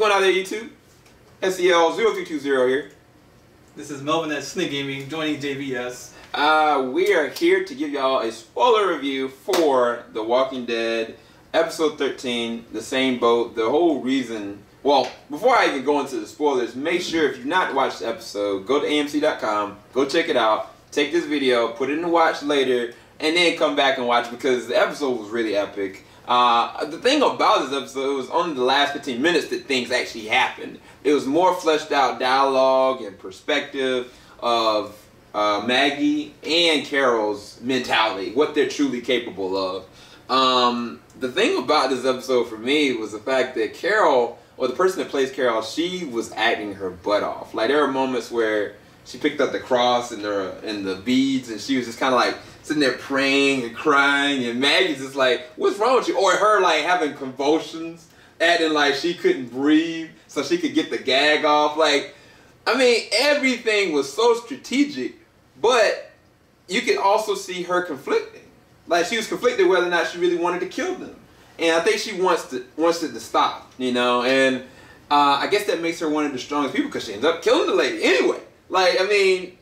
going on there, YouTube? SEL0320 here. This is Melvin at Snake Gaming, joining JVS. We are here to give y'all a spoiler review for The Walking Dead, episode 13, The Same Boat. The whole reason, well, before I even go into the spoilers, make sure if you've not watched the episode, go to AMC.com, go check it out, take this video, put it in the watch later, and then come back and watch because the episode was really epic. The thing about this episode, it was only the last 15 minutes that things actually happened. It was more fleshed out dialogue and perspective of Maggie and Carol's mentality, what they're truly capable of. The thing about this episode for me was the fact that Carol, or the person that plays Carol, she was acting her butt off. Like, there were moments where she picked up the cross and the beads, and she was just kind of like sitting there praying and crying, and Maggie's just like, what's wrong with you? Or her like having convulsions, acting like she couldn't breathe so she could get the gag off. Like, I mean, everything was so strategic, but you could also see her conflicting. Like, she was conflicted whether or not she really wanted to kill them. And I think she wants it to stop, you know, and I guess that makes her one of the strongest people because she ends up killing the lady anyway. Like, I mean,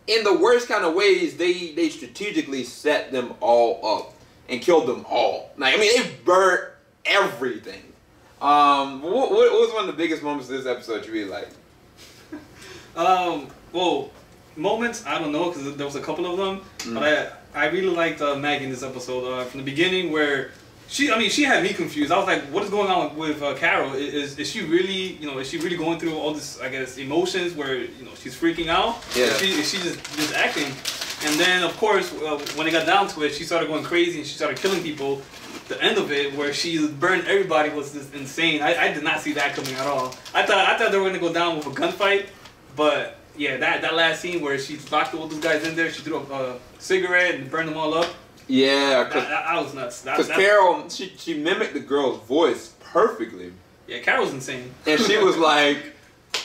in the worst kind of ways, they strategically set them all up and killed them all. Like, I mean, they burnt everything. What was one of the biggest moments of this episode you really liked? Well, moments, I don't know, because there was a couple of them, but I really liked Maggie in this episode from the beginning where she had me confused. I was like, what is going on with Carol? Is she really, is she really going through all this, I guess, emotions where, she's freaking out? Yeah. Is she just acting? And then, of course, when it got down to it, she started going crazy and she started killing people. The end of it, where she burned everybody, was just insane. I did not see that coming at all. I thought they were going to go down with a gunfight, but yeah, that last scene where she locked all those guys in there, she threw a cigarette and burned them all up. Yeah, that was nuts. Because Carol, she mimicked the girl's voice perfectly. Yeah, Carol's insane. And she was like,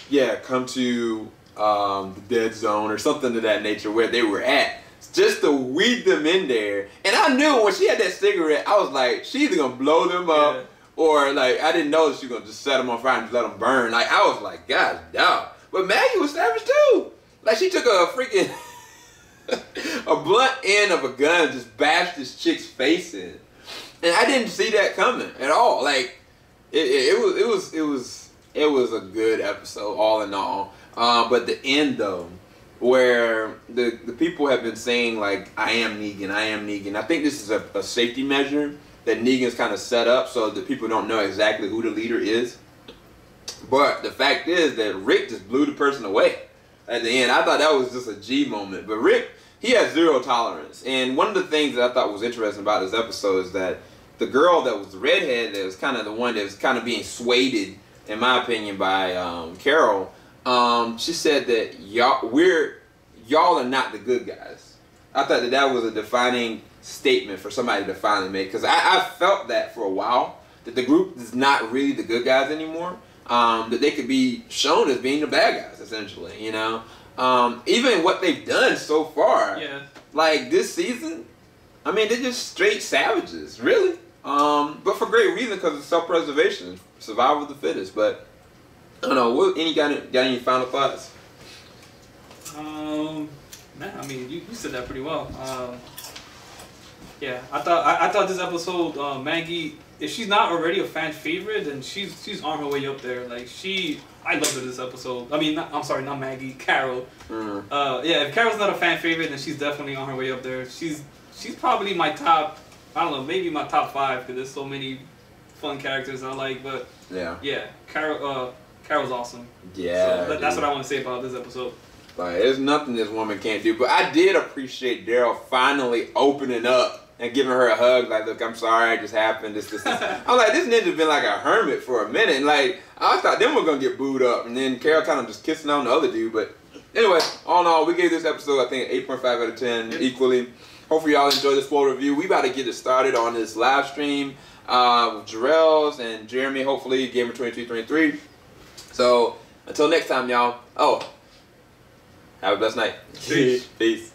yeah, come to the dead zone or something of that nature where they were at. Just to weed them in there. And I knew when she had that cigarette, I was like, she's either going to blow them up or, like, I didn't know that she was going to just set them on fire and just let them burn. Like, I was like, God damn. But Maggie was savage too. Like, she took a freaking a blunt end of a gun, just bashed this chick's face in, and I didn't see that coming at all. Like, it was a good episode all in all. But the end though, where the people have been saying like, I am Negan. I think this is a safety measure that Negan's kind of set up so that people don't know exactly who the leader is. But the fact is that Rick just blew the person away at the end. I thought that was just a G moment. But Rick, he has zero tolerance. And one of the things that I thought was interesting about this episode is that the girl that was the redhead, that was kind of the one that was kind of being swayed, in my opinion, by Carol, she said that y'all are not the good guys. I thought that was a defining statement for somebody to finally make. Because I felt that for a while, that the group is not really the good guys anymore. That they could be shown as being the bad guys, essentially, even what they've done so far, like this season, I mean, they're just straight savages, really, but for great reason, because of self-preservation, survival of the fittest. But I don't know, got any final thoughts? Man, I mean, you said that pretty well. Yeah, I thought this episode, Maggie, if she's not already a fan favorite, then she's on her way up there. Like, I loved her this episode. I mean, I'm sorry, not Maggie, Carol. Yeah, if Carol's not a fan favorite, then she's definitely on her way up there. She's probably my top, I don't know, maybe my top 5, because there's so many fun characters I like. But yeah, Carol's awesome. Yeah, so that's what I want to say about this episode. Like, there's nothing this woman can't do. But I did appreciate Daryl finally opening up and giving her a hug, like, look, I'm sorry, it just happened, this. I'm like, this ninja's been like a hermit for a minute. Like, I thought them were going to get booed up. And then Carol kind of just kissing on the other dude. But anyway, all in all, we gave this episode, I think, 8.5 out of 10 equally. Hopefully y'all enjoyed this full review. We about to get it started on this live stream with Jarrell's and Jeremy, hopefully, Gamer2223. So, until next time, y'all. Oh, have a blessed night. Peace. Peace.